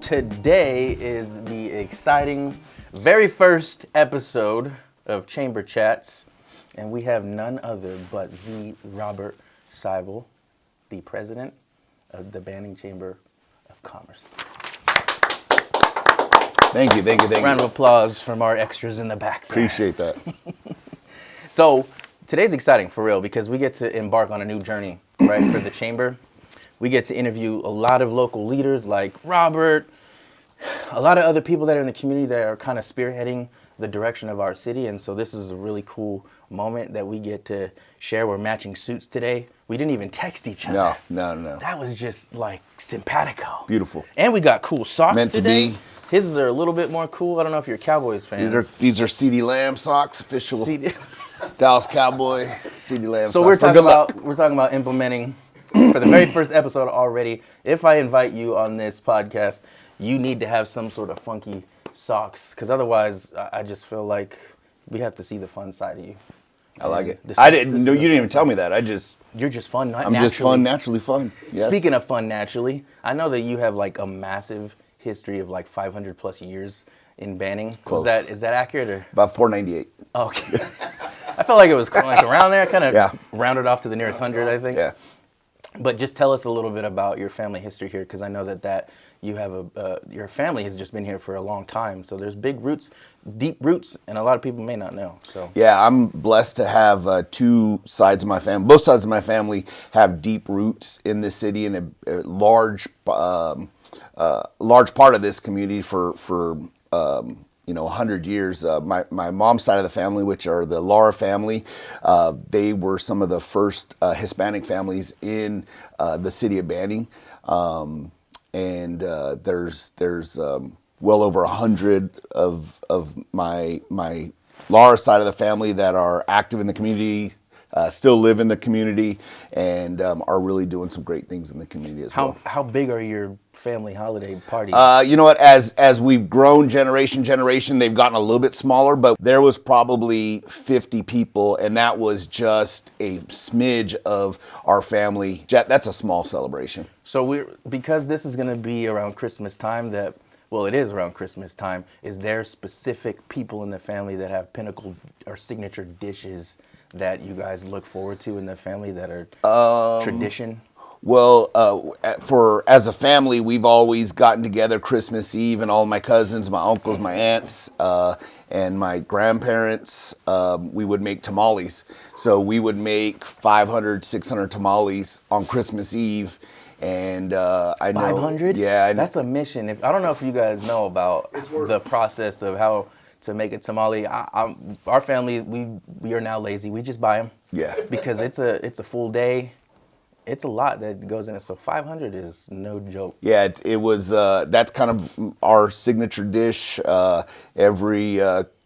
Today is the exciting very first episode of Chamber Chats, and we have none other but the Robert Sibole, the president of the Banning Chamber of Commerce. Thank you. Round of applause from our extras in the back there. Appreciate that. So today's exciting for real because we get to embark on a new journey, right, for the chamber. We get to interview a lot of local leaders like Robert, a lot of other people that are in the community that are kind of spearheading the direction of our city. And so this is a really cool moment that we get to share. We're matching suits today. We didn't even text each other. No. That was just like simpatico. Beautiful. And we got cool socks Meant today. to be. His are a little bit more cool. I don't know if you're Cowboys fans. These are CD Lamb socks, official Dallas Cowboy CD Lamb So socks. we're talking about implementing for the very first episode already. If I invite you on this podcast, you need to have some sort of funky socks, because otherwise I just feel like we have to see the fun side of you. I like it. You didn't even tell me that. You're just fun. I'm just fun, naturally fun. Yes. Speaking of fun naturally, I know that you have like a massive history of like 500 plus years in Banning. Close. Is that accurate or? About 498. Okay. I felt like it was like around there. I kind of Yeah. rounded off to the nearest 100, I think. Yeah. But just tell us a little bit about your family history here, because I know that you have your family has just been here for a long time. So there's big roots, deep roots, and a lot of people may not know. So Yeah, I'm blessed to have two sides of my family. Both sides of my family have deep roots in this city and a large part of this community for 100 years. My mom's side of the family, which are the Lara family, they were some of the first Hispanic families in the city of Banning. And there's well over 100 of my Lara side of the family that are active in the community, still live in the community, and are really doing some great things in the community as well. How big are your family holiday parties? You know what? As we've grown generation, they've gotten a little bit smaller, but there was probably 50 people, and that was just a smidge of our family. That's a small celebration. So because this is going to be around Christmas time, it is around Christmas time, is there specific people in the family that have pinnacle or signature dishes that you guys look forward to in the family that are tradition? Well, as a family, we've always gotten together Christmas Eve, and all my cousins, my uncles, my aunts, and my grandparents, we would make tamales. So we would make 500, 600 tamales on Christmas Eve. And I know 500? Yeah, that's a mission. I don't know if you guys know about the process of how to make a tamale. Our family, we are now lazy. We just buy them. Yeah. Because it's a full day. It's a lot that goes in it. So 500 is no joke. Yeah, it was. That's kind of our signature dish. Every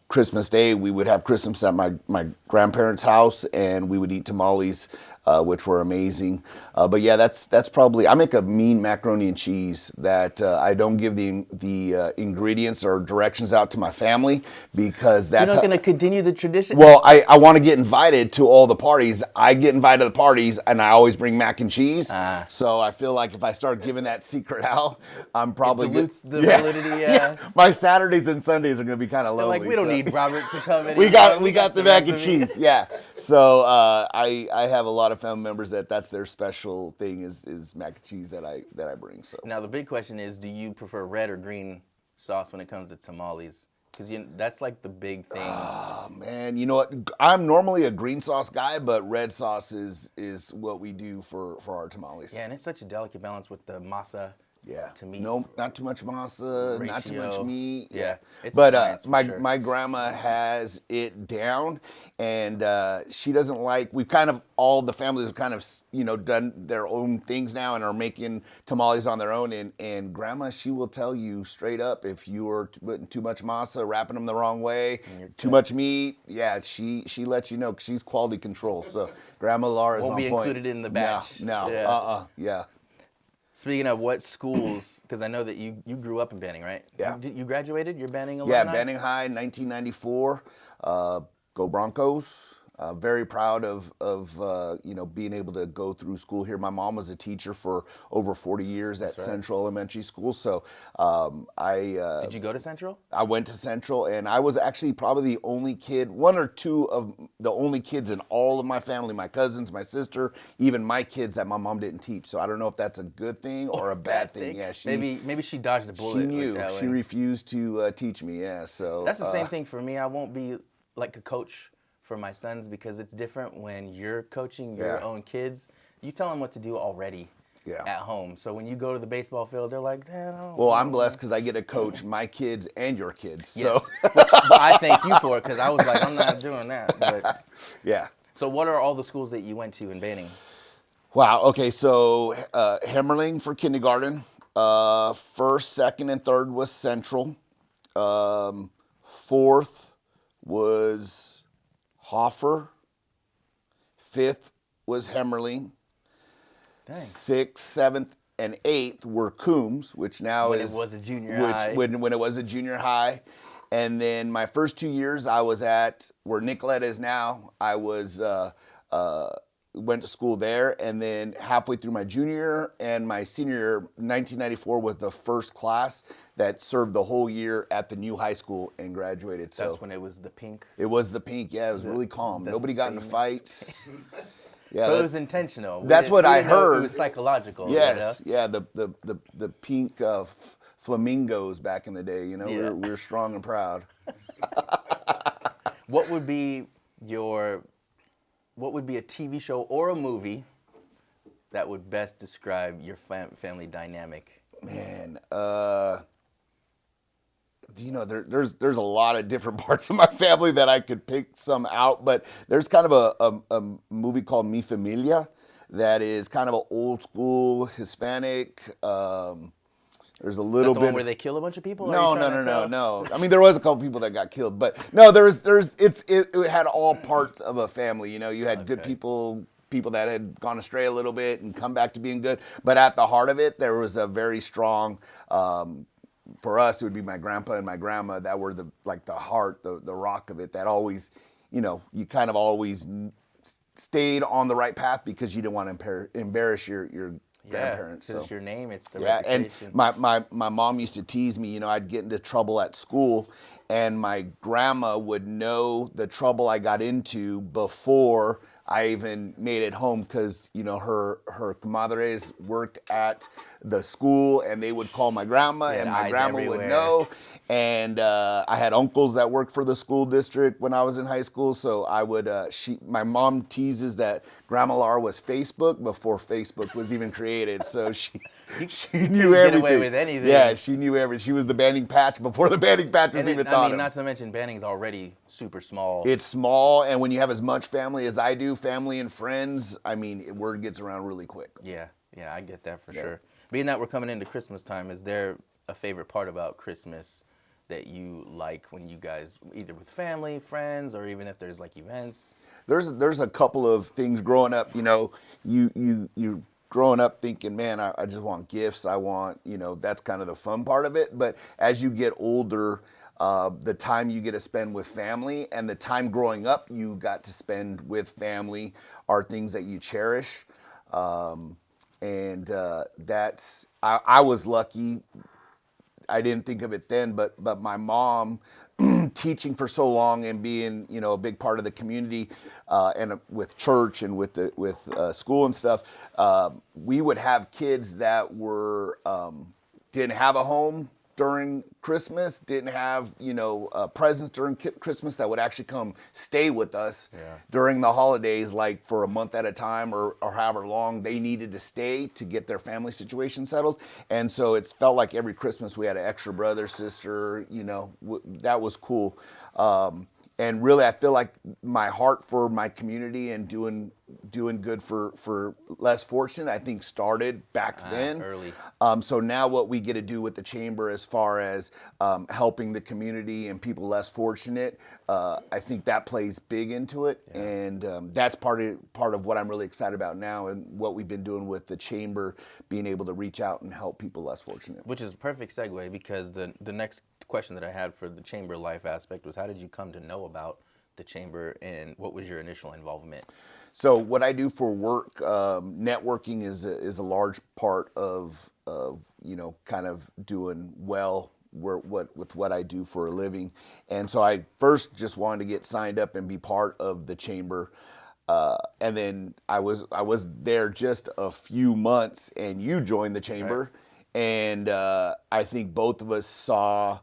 Christmas Day, we would have Christmas at my grandparents' house, and we would eat tamales, which were amazing. But yeah, that's probably. I make a mean macaroni and cheese that I don't give the ingredients or directions out to my family, because that's. You're not going to continue the tradition? Well, I want to get invited to all the parties. I get invited to the parties, and I always bring mac and cheese. So I feel like if I start giving that secret out, I'm probably it dilutes the validity. Yeah. My Saturdays and Sundays are going to be kind of lonely. Like, we don't need Robert to come in. We got the mac and cheese. Yeah. So I have a lot of family members that's their special thing is mac and cheese that I bring. So now the big question is, do you prefer red or green sauce when it comes to tamales? Because that's like the big thing. Oh man, you know what? I'm normally a green sauce guy, but red sauce is what we do for our tamales. Yeah, and it's such a delicate balance with the masa. Yeah. To meat. No, not too much masa, Ratio. not too much meat. Yeah. It's But my grandma has it down, and she doesn't like. We've kind of all the families have kind of done their own things now and are making tamales on their own. And grandma, she will tell you straight up if you are putting too much masa, wrapping them the wrong way, too much meat. Yeah, she lets you know, 'cause she's quality control. So Grandma Laura's won't on be point. included in the batch. No. Yeah. Speaking of what schools, because I know that you grew up in Banning, right? Yeah. You graduated? You're Banning alumni? Yeah, Banning High, 1994. Go Broncos. Very proud of being able to go through school here. My mom was a teacher for over 40 years at Central Elementary School, so Did you go to Central? I went to Central, and I was actually probably the only kid, one or two of the only kids in all of my family, my cousins, my sister, even my kids that my mom didn't teach. So I don't know if that's a good thing or a bad thing. Yeah, maybe she dodged the bullet. she knew. Like that She way. refused to teach me. Yeah, so That's the same thing for me. I won't be like a coach for my sons because it's different when you're coaching your Yeah. own kids. You tell them what to do already Yeah. at home. So when you go to the baseball field, they're like, Dad, I don't Well, know." I'm blessed because I get to coach my kids and your kids. So Yes, which but I thank you for it because I was like, I'm not doing that. But yeah. so what are all the schools that you went to in Banning? Wow. Okay. So Hemmerling for kindergarten. First, second, and third was Central. Fourth was Hoffer. Fifth was Hemmerling. Dang. Sixth, seventh, and eighth were Coombs, which now When is it was a junior high. When it was a junior high, and then my first 2 years I was at where Nicolette is now. I was went to school there, and then halfway through my junior year and my senior year, 1994 was the first class that served the whole year at the new high school and graduated. So That's when it was the pink. it was the pink. Yeah, it was really calm. the Nobody got into famous- fights. Yeah, So it was intentional. We that's didn't- what we I didn't know heard. It was psychological. Yes, You know? yeah, the pink flamingos back in the day. You know, Yeah. we're strong and proud. What would be a TV show or a movie that would best describe your family dynamic? Man, there's a lot of different parts of my family that I could pick some out, but there's kind of a movie called Mi Familia that is kind of an old school Hispanic. There's a Is little that the bit. one where they kill a bunch of people? Are No, you no, trying no, to no, tell? no. I mean, there was a couple people that got killed, but no, it had all parts of a family. You know, you had good Okay. people that had gone astray a little bit and come back to being good. But at the heart of it, there was a very strong. For us, it would be my grandpa and my grandma that were the heart, the rock of it. That always, you kind of always stayed on the right path because you didn't want to embarrass your grandparents. because it's your name, it's the Yeah, and reputation. my mom used to tease me. I'd get into trouble at school, and my grandma would know the trouble I got into before I even made it home because her comadres worked at the school, and they would call my grandma, They had and my eyes grandma would everywhere. know. And I had uncles that worked for the school district when I was in high school, so I would. My mom teases that Grandma Laura was Facebook before Facebook was even created, so she knew get everything. away with anything. Yeah, she knew everything. She was the Banning Patch before the Banning Patch was And even I thought mean, of. not to mention Banning's already super small. It's small, and when you have as much family as I do, family and friends, I mean, word gets around really quick. Yeah, I get that for sure. Being that we're coming into Christmas time, is there a favorite part about Christmas that you like when you guys, either with family, friends, or even if there's like events? There's a couple of things growing up. You growing up thinking, man, I just want gifts. I want, that's kind of the fun part of it. But as you get older, the time you get to spend with family and the time growing up you got to spend with family are things that you cherish. That's I was lucky. I didn't think of it then, but my mom teaching for so long and being a big part of the community and with church and with school and stuff, we would have kids that were didn't have a home during Christmas, didn't have presents during Christmas that would actually come stay with us during the holidays, like for a month at a time or however long they needed to stay to get their family situation settled. And so it's felt like every Christmas we had an extra brother, sister. That was cool. And really, I feel like my heart for my community and doing good for less fortunate, I think started back then. Early. So now what we get to do with the chamber as far as helping the community and people less fortunate, I think that plays big into it. Yeah. And that's part of what I'm really excited about now and what we've been doing with the chamber, being able to reach out and help people less fortunate. Which is a perfect segue because the next question that I had for the chamber life aspect was, how did you come to know about the chamber, and what was your initial involvement? So what I do for work, networking is a large part of kind of doing well with what I do for a living. And so I first just wanted to get signed up and be part of the chamber. And then I was there just a few months, and you joined the Right. chamber, and I think both of us saw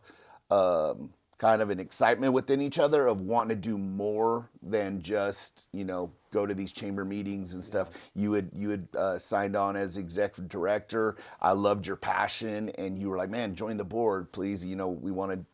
kind of an excitement within each other of wanting to do more than just go to these chamber meetings and stuff. You had signed on as executive director. I loved your passion, and you were like, man, join the board, please. We want to.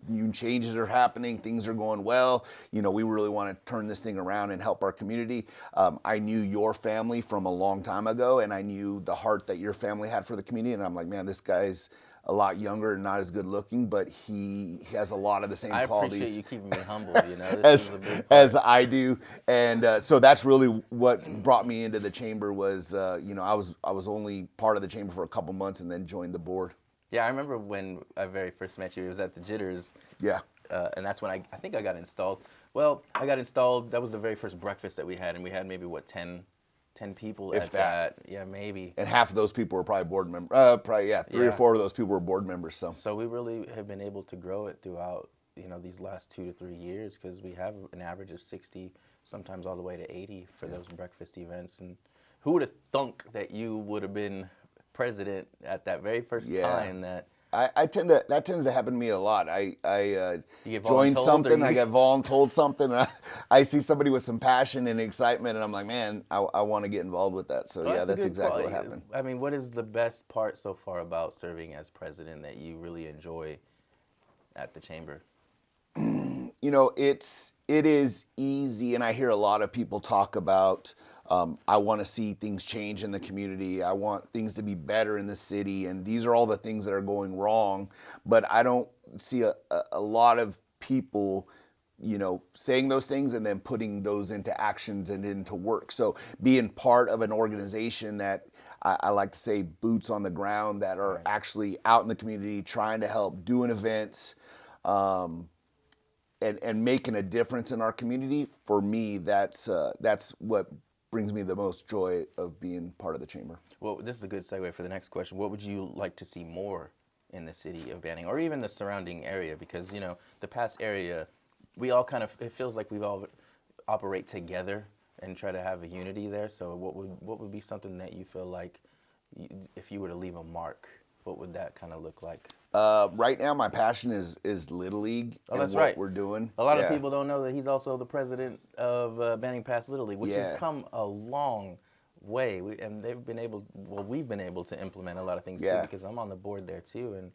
New changes are happening. Things are going well. We really want to turn this thing around and help our community. I knew your family from a long time ago, and I knew the heart that your family had for the community. And I'm like, man, this guy's a lot younger and not as good looking, but he has a lot of the same I qualities. appreciate you keeping me humble. This is a big part. As I do, and so that's really what brought me into the chamber. Was I was only part of the chamber for a couple months, and then joined the board. Yeah, I remember when I very first met you. It was at the Jitters. Yeah. And that's when I think I got installed. Well, I got installed. That was the very first breakfast that we had, and we had maybe 10 people If at that. Yeah, maybe. And half of those people were probably board members. Probably, yeah, three or Yeah. four of those people were board members. So we really have been able to grow it throughout these last 2 to 3 years, because we have an average of 60, sometimes all the way to 80 for those breakfast events. And who would have thunk that you would have been president at that very first time? That That tends to happen to me a lot. I You get join voluntold, something, or I you- get voluntold something, and I see somebody with some passion and excitement, and I'm like, man, I want to get involved with that. So Well, yeah, a that's good exactly what quality. happened. I mean, what is the best part so far about serving as president that you really enjoy at the chamber? It is easy, and I hear a lot of people talk about, I want to see things change in the community. I want things to be better in the city, and these are all the things that are going wrong. But I don't see a lot of people, saying those things and then putting those into actions and into work. So being part of an organization that I like to say boots on the ground, that are actually out in the community trying to help, doing events, and making a difference in our community. For me, that's what brings me the most joy of being part of the chamber. Well, this is a good segue for the next question. What would you like to see more in the city of Banning, or even the surrounding area? Because the past area, we all it feels like we've all operate together and try to have a unity there. So what would be something that you feel like, if you were to leave a mark, what would that kind of look like? Right now, my passion is Little League and That's what right. we're doing. A lot of Yeah. people don't know that he's also the president of Banning Pass Little League, which has Yeah. come a long way. And we've been able to implement a lot of things too, Yeah. because I'm on the board there too, and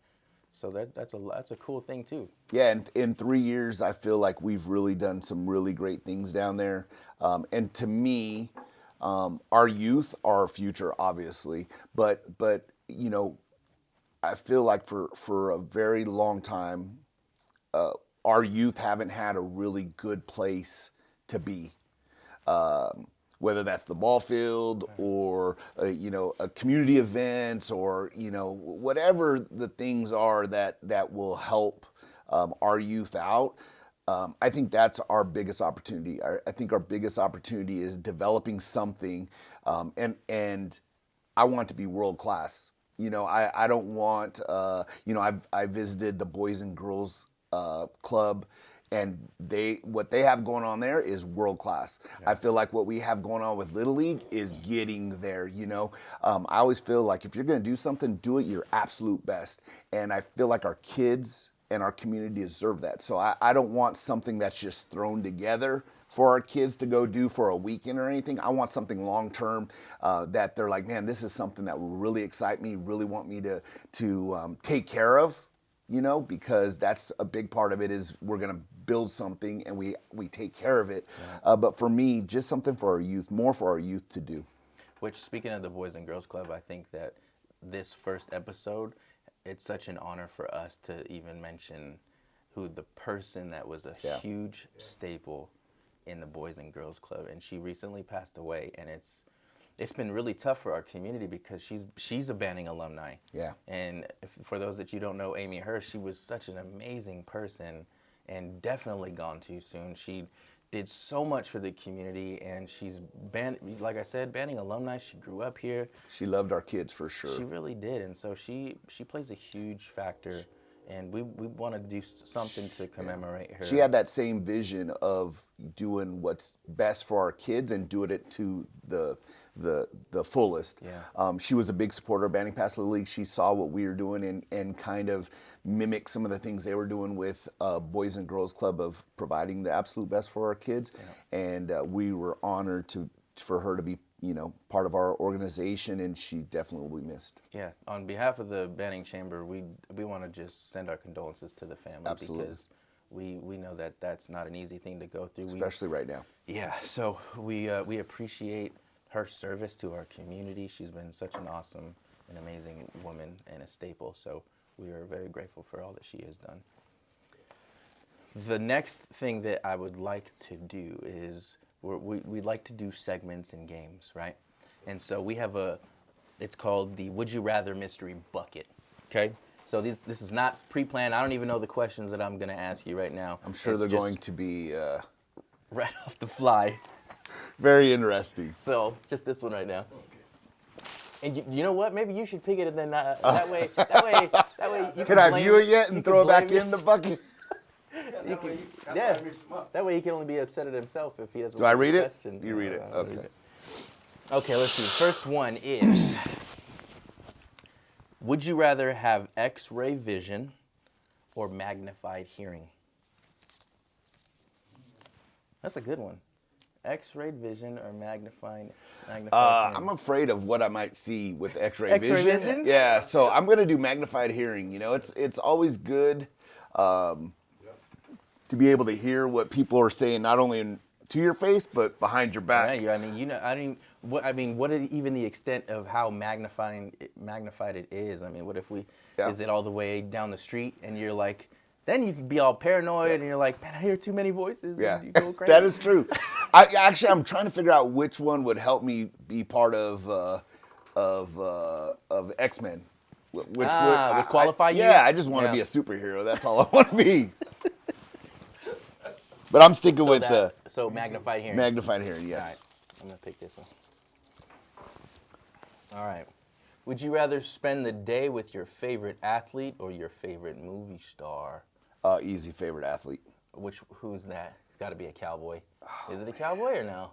so that's a cool thing too. Yeah, and in 3 years, I feel like we've really done some really great things down there. And to me, our youth are our future, obviously, but I feel like for a very long time, our youth haven't had a really good place to be. Whether that's the ball field or a community events, or whatever the things are that will help our youth out. I think that's our biggest opportunity. I think our biggest opportunity is developing something, and I want it to be world class. I don't want. I visited the Boys and Girls Club, and what they have going on there is world class. I feel like what we have going on with Little League is getting there. I always feel like if you're going to do something, do it your absolute best, and I feel like our kids and our community deserve that. So I don't want something that's just thrown together for our kids to go do for a weekend or anything. I want something long term, that they're like, man, this is something that will really excite me, really want me to take care of. Because that's a big part of it, is we're going to build something and we take care of it. But for me, just something for our youth, more for our youth to do. Which, speaking of the Boys and Girls Club, I think that this first episode, it's such an honor for us to even mention who the person that was a huge staple in the Boys and Girls Club, and she recently passed away, and it's been really tough for our community because she's a Banning alumni. Yeah. And for those that you don't know, Amy Hirsch, she was such an amazing person, and definitely gone too soon. She did so much for the community, and she's like I said, Banning alumni. She grew up here. She loved our kids for sure. She really did, and so she plays a huge factor, and we want to do something to commemorate her. She had that same vision of doing what's best for our kids and doing it to the fullest. Yeah. She was a big supporter of Banning Pass Little League. She saw what we were doing and kind of mimicked some of the things they were doing with Boys and Girls Club of providing the absolute best for our kids. Yeah. And we were honored for her to be part of our organization, and she definitely will be missed. Yeah, on behalf of the Banning Chamber, we want to just send our condolences to the family. Absolutely. Because we know that that's not an easy thing to go through. Especially right now. Yeah, so we appreciate her service to our community. She's been such an awesome and amazing woman and a staple, so we are very grateful for all that she has done. The next thing that I would like to do is we'd like to do segments and games, right? And so we have it's called the Would You Rather Mystery Bucket, okay? So this is not pre-planned. I don't even know the questions that I'm going to ask you right now. I'm sure they're going to be right off the fly. Very interesting. So just this one right now. And you know what? Maybe you should pick it, and then that way you Can I view it yet and throw it back in the bucket? That way he can only be upset at himself if he doesn't. Do I read the it? question. You read it. Okay. Read it. Okay, let's see. First one is: would you rather have X-ray vision or magnified hearing? That's a good one. X-ray vision or magnified hearing? I'm afraid of what I might see with X-ray X-ray vision. vision? Yeah, so I'm gonna do magnified hearing. It's always good to be able to hear what people are saying, not only to your face but behind your back. Yeah, what is even the extent of how magnified it is? I mean, what if is it all the way down the street and you're like, then you could be all paranoid and you're like, man, I hear too many voices. Yeah, and you go crazy. that is true. I'm trying to figure out which one would help me be part of X-Men. Which would qualify you? Yeah, I just want to be a superhero. That's all I want to be. But I'm sticking with so magnified hearing. Magnified hearing, yes. All right, I'm gonna pick this one. All right. Would you rather spend the day with your favorite athlete or your favorite movie star? Easy favorite athlete. Who's that? It's got to be a cowboy. Is it a cowboy or no?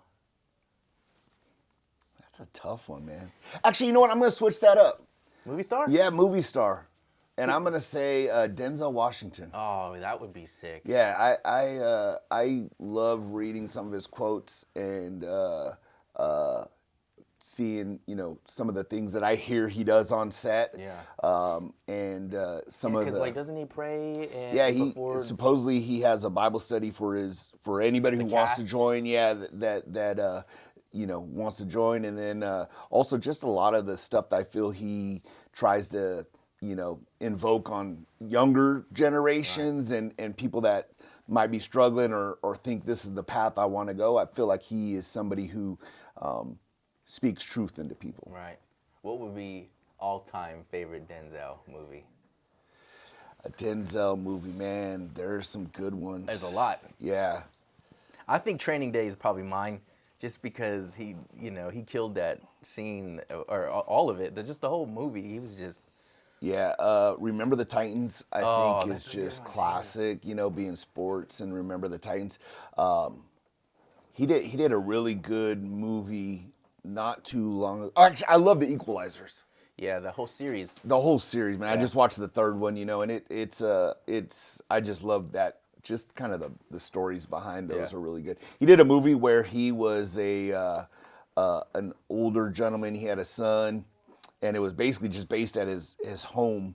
That's a tough one, man. Actually, you know what? I'm gonna switch that up. Movie star? Yeah, movie star. And I'm gonna say Denzel Washington. Oh, that would be sick. Yeah, I love reading some of his quotes and seeing some of the things that I hear he does on set. Yeah. And some of the because doesn't he pray? And yeah, supposedly he has a Bible study for anybody who wants to join. Yeah, that wants to join, and then also just a lot of the stuff that I feel he tries to invoke on younger generations. Right. and people that might be struggling or think this is the path I want to go. I feel like he is somebody who speaks truth into people. Right. What would be all-time favorite Denzel movie? A Denzel movie, man. There's some good ones. There's a lot. Yeah. I think Training Day is probably mine, just because he killed that scene or all of it. Just the whole movie. He was just. Yeah, Remember the Titans, I think, is just classic, being sports and Remember the Titans. He did a really good movie not too long ago. Actually, I love The Equalizers. Yeah, the whole series. The whole series, man. Yeah. I just watched the third one, and it's I just love that. Just kind of the stories behind those are really good. He did a movie where he was an older gentleman. He had a son. And it was basically just based at his home.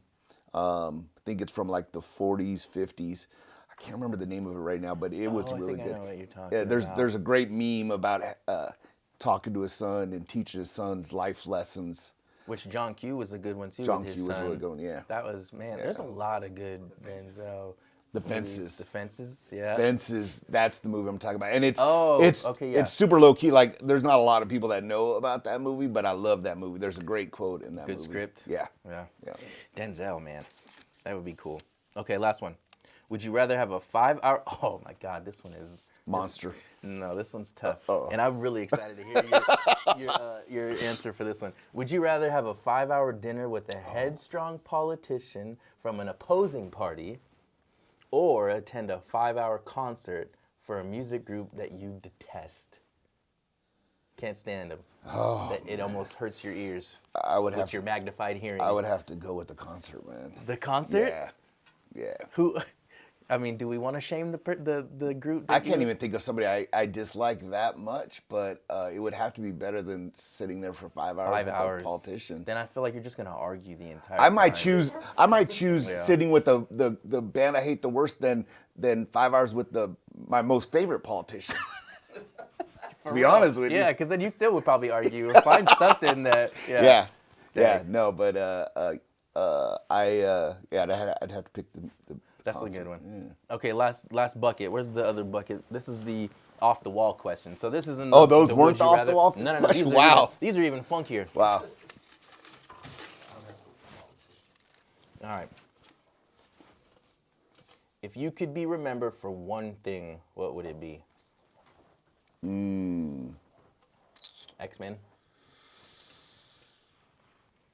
I think it's from like the 40s, 50s. I can't remember the name of it right now, but it was really good. I know what you're talking about. There's a great meme about talking to his son and teaching his sons life lessons. Which John Q was a good one too. John with his Q was son. really good one, yeah. That was, man. Yeah. There's a lot of good Denzel. The Fences. The Fences, yeah. Fences, that's the movie I'm talking about. And it's super low key. Like, there's not a lot of people that know about that movie, but I love that movie. There's a great quote in that movie. Good script. Yeah. Denzel, man. That would be cool. Okay, last one. Would you rather have a 5-hour... Oh, my God, this one is Monster. No, this one's tough. Uh-oh. And I'm really excited to hear your answer for this one. Would you rather have a 5-hour dinner with a headstrong politician from an opposing party or attend a 5-hour concert for a music group that you detest? Can't stand them. It almost hurts your ears I would with have your to, magnified hearing. I would have to go with the concert, man. The concert? Yeah. Yeah. Who? I mean, do we want to shame the group? I can't even think of somebody I dislike that much, but it would have to be better than sitting there for 5 hours 5 with hours. a politician. Then I feel like you're just gonna argue the entire I might time. choose Yeah. sitting with the band I hate the worst than 5 hours with my most favorite politician. To be honest with you. Yeah, because then you still would probably argue or find something that. Yeah. Dang. No, but I'd have to pick the That's concert. a good one. Okay, last bucket. Where's the other bucket? This is the off the wall question. So this isn't. Oh, those the weren't would you off rather- the wall No. questions? Wow. These are even funkier. Wow. All right. If you could be remembered for one thing, what would it be? X-Men.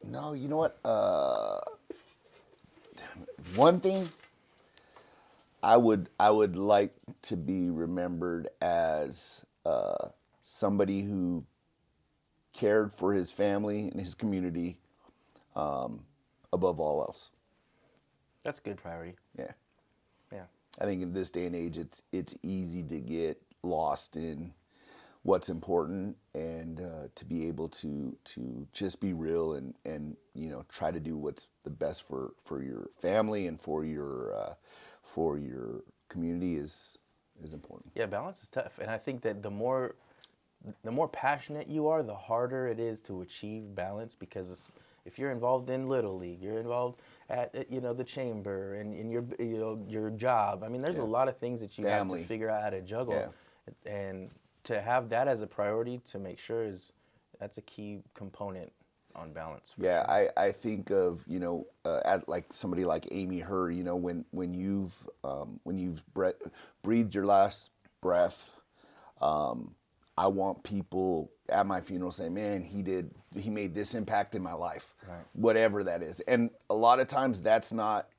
No, you know what? One thing I would like to be remembered as somebody who cared for his family and his community above all else. That's a good priority. Yeah. Yeah. I think in this day and age, it's easy to get lost in what's important, and to be able to just be real and try to do what's the best for your family and for your community is important. Yeah, balance is tough, and I think that the more passionate you are, the harder it is to achieve balance. Because if you're involved in Little League, you're involved at the chamber and in your job. I mean, there's a lot of things that you have to figure out how to juggle, and to have that as a priority to make sure that's a key component on balance. Yeah, sure. I think of at like somebody like Amy Herr. When you've breathed your last breath. I want people at my funeral saying, "Man, he made this impact in my life," Right. Whatever that is. And a lot of times that's not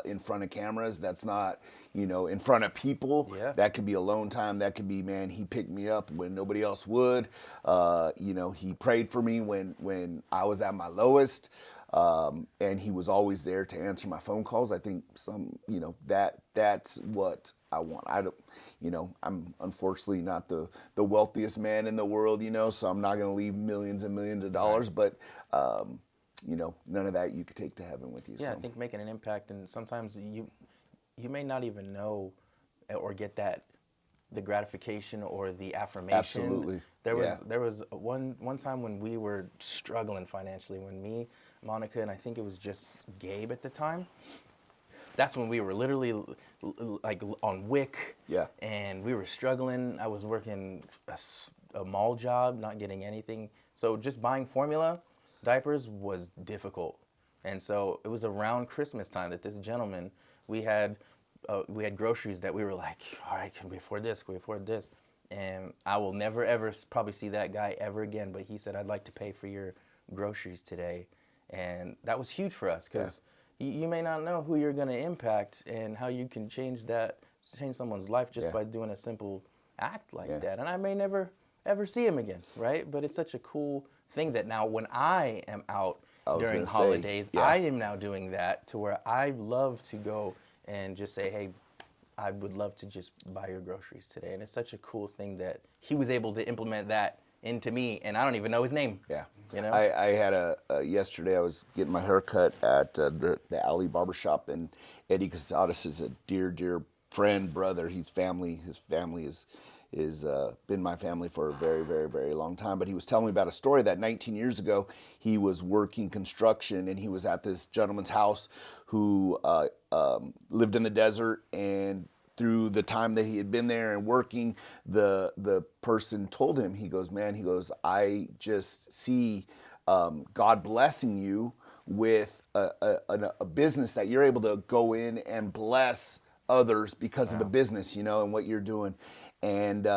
in front of cameras. That's not in front of people. Yeah. That could be alone time. That could be, man, he picked me up when nobody else would. He prayed for me when I was at my lowest. And he was always there to answer my phone calls. I think that's what I want. I'm unfortunately not the wealthiest man in the world, so I'm not going to leave millions and millions of dollars, Right. but none of that you could take to heaven with you. Yeah, so. I think making an impact, and sometimes you may not even know or get the gratification or the affirmation. Absolutely. There was one time when we were struggling financially, when me, Monica, and I think it was just Gabe at the time. That's when we were literally like on WIC. Yeah. And we were struggling. I was working a mall job, not getting anything. So just buying formula diapers was difficult. And so it was around Christmas time that this gentleman, we had groceries that we were like, all right, can we afford this? Can we afford this? And I will never, ever probably see that guy ever again. But he said, I'd like to pay for your groceries today. And that was huge for us because you may not know who you're going to impact and how you can change someone's life just by doing a simple act like that. And I may never, ever see him again, right? But it's such a cool thing that now when I am out during holidays, I am now doing that to where I love to go and just say, hey, I would love to just buy your groceries today. And it's such a cool thing that he was able to implement that into me, and I don't even know his name. Yeah. You know? I had yesterday I was getting my hair cut at the Alley Barbershop, and Eddie Casadas is a dear friend, brother. His family is been my family for a very, very, very long time. But he was telling me about a story that 19 years ago he was working construction, and he was at this gentleman's house who lived in the desert, and through the time that he had been there and working, the person told him, he goes, I just see God blessing you with a business that you're able to go in and bless others because of the business, and what you're doing. And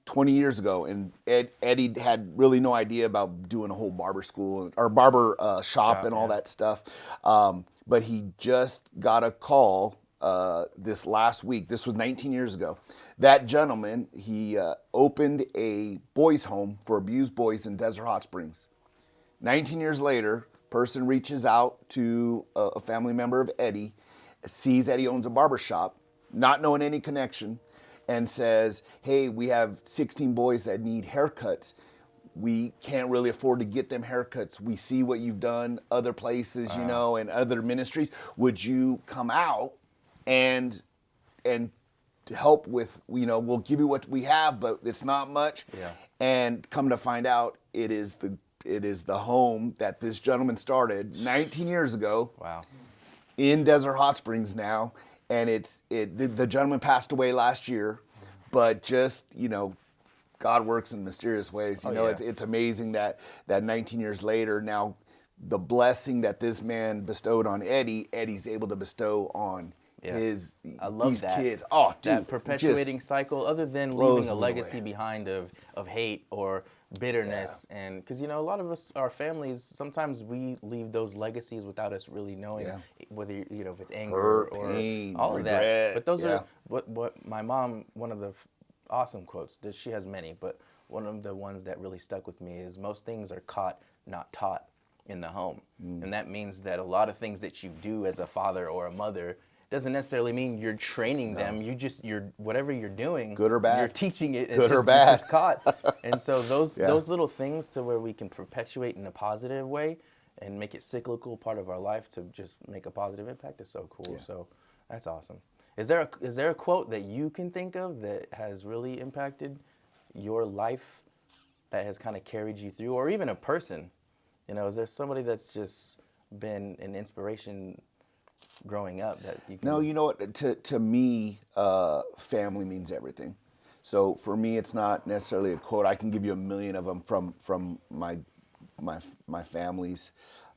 20 years ago, and Eddie had really no idea about doing a whole barber school or barber shop and all that stuff. But he just got a call this last week. This was 19 years ago. That gentleman, he opened a boys' home for abused boys in Desert Hot Springs. 19 years later, person reaches out to a family member of Eddie, sees Eddie owns a barber shop, not knowing any connection, and says, hey, we have 16 boys that need haircuts. We can't really afford to get them haircuts. We see what you've done other places, and other ministries. Would you come out and help with, we'll give you what we have, but it's not much. Yeah. And come to find out, it is the home that this gentleman started 19 years ago. Wow. In Desert Hot Springs now, and the gentleman passed away last year, but just God works in mysterious ways. It's amazing that 19 years later now, the blessing that this man bestowed on Eddie's able to bestow on these kids. Oh, dude, that perpetuating cycle. Other than leaving a legacy behind of hate or bitterness, and because a lot of us, our families, sometimes we leave those legacies without us really knowing whether if it's anger hurt, or pain, all regret. of that. But those are what my mom, one of the awesome quotes that she has many, but one of the ones that really stuck with me is most things are caught, not taught in the home. And that means that a lot of things that you do as a father or a mother doesn't necessarily mean you're training them. You're whatever you're doing, good or bad, you're teaching it. Good or bad, it's just caught. And so those little things to where we can perpetuate in a positive way and make it cyclical part of our life to just make a positive impact is so cool. So that's awesome. Is there a quote that you can think of that has really impacted your life, that has kind of carried you through, or even a person? Is there somebody that's just been an inspiration growing up that you can... No, you know what? To me, family means everything. So for me, it's not necessarily a quote. I can give you a million of them from my families.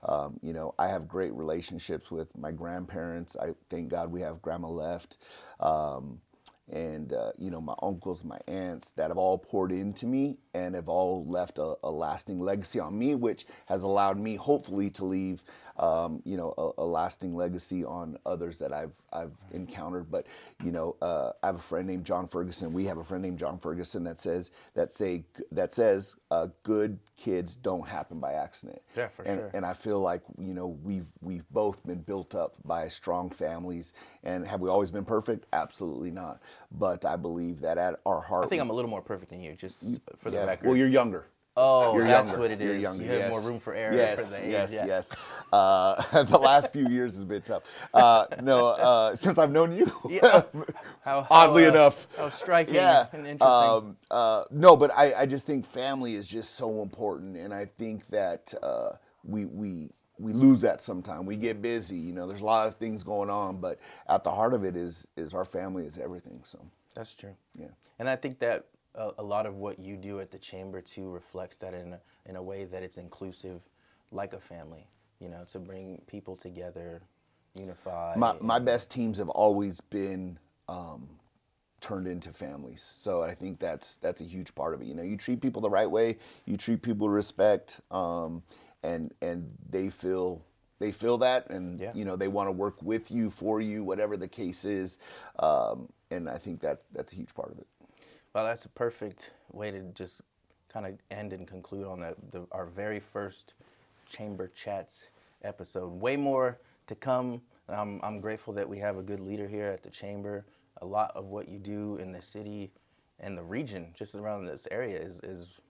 I have great relationships with my grandparents. I thank God we have grandma left. And my uncles, my aunts that have all poured into me and have all left a lasting legacy on me, which has allowed me hopefully to leave a lasting legacy on others that I've encountered. But I have a friend named John Ferguson. We have a friend named John Ferguson that says good kids don't happen by accident. Yeah, for sure. And I feel like we've both been built up by strong families. And have we always been perfect? Absolutely not. But I believe that at our heart, I think I'm a little more perfect than you, just for the record. Well, you're younger. Oh, you're that's younger. what it is. You're younger. You have more room for error Yes, for the age. yes. The last few years has been tough. Since I've known you, oddly enough. How striking and interesting. No, but I just think family is just so important, and I think that we lose that sometimes. We get busy. There's a lot of things going on, but at the heart of it is our family is everything. So that's true. Yeah, and I think that a lot of what you do at the Chamber too reflects that in a way that it's inclusive, like a family. To bring people together, unify. My best teams have always been turned into families. So I think that's a huge part of it. You treat people the right way, you treat people with respect, and they feel that, and they want to work with you, for you, whatever the case is. And I think that's a huge part of it. Well, that's a perfect way to just kind of end and conclude on our very first Chamber Chats episode. Way more to come. I'm grateful that we have a good leader here at the Chamber. A lot of what you do in the city and the region, just around this area, is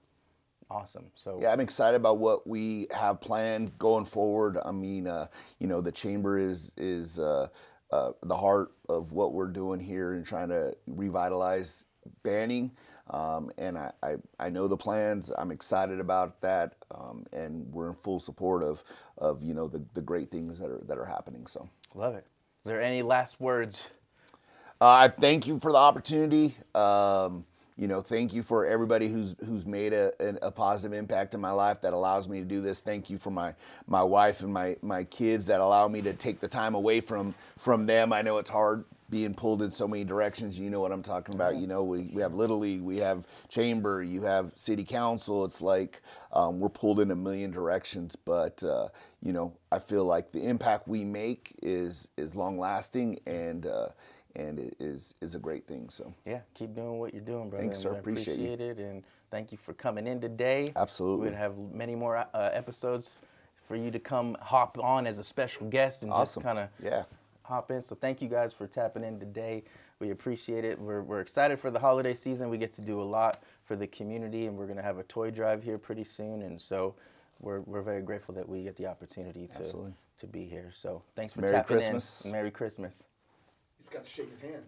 awesome. So yeah, I'm excited about what we have planned going forward. I mean, the Chamber is the heart of what we're doing here and trying to revitalize Banning, and I know the plans. I'm excited about that, and we're in full support of the great things that are happening. So love it. Is there any last words? I thank you for the opportunity. Thank you for everybody who's made a positive impact in my life that allows me to do this. Thank you for my wife and my kids that allow me to take the time away from them. I know it's hard being pulled in so many directions. You know what I'm talking about. You know, we have Little League, we have Chamber, you have City Council. It's like we're pulled in a million directions. But, you know, I feel like the impact we make is long lasting and it is a great thing. So yeah, keep doing what you're doing, brother. Thanks, sir. I Appreciate you. it, and thank you for coming in today. Absolutely. We're gonna have many more episodes for you to come hop on as a special guest and Awesome. just kind of Yeah. hop in. So thank you guys for tapping in today. We appreciate it. We're excited for the holiday season. We get to do a lot for the community, and we're gonna have a toy drive here pretty soon, and so we're very grateful that we get the opportunity to be here. So thanks for Merry tapping Christmas. in. Merry Christmas. He's got to shake his hand.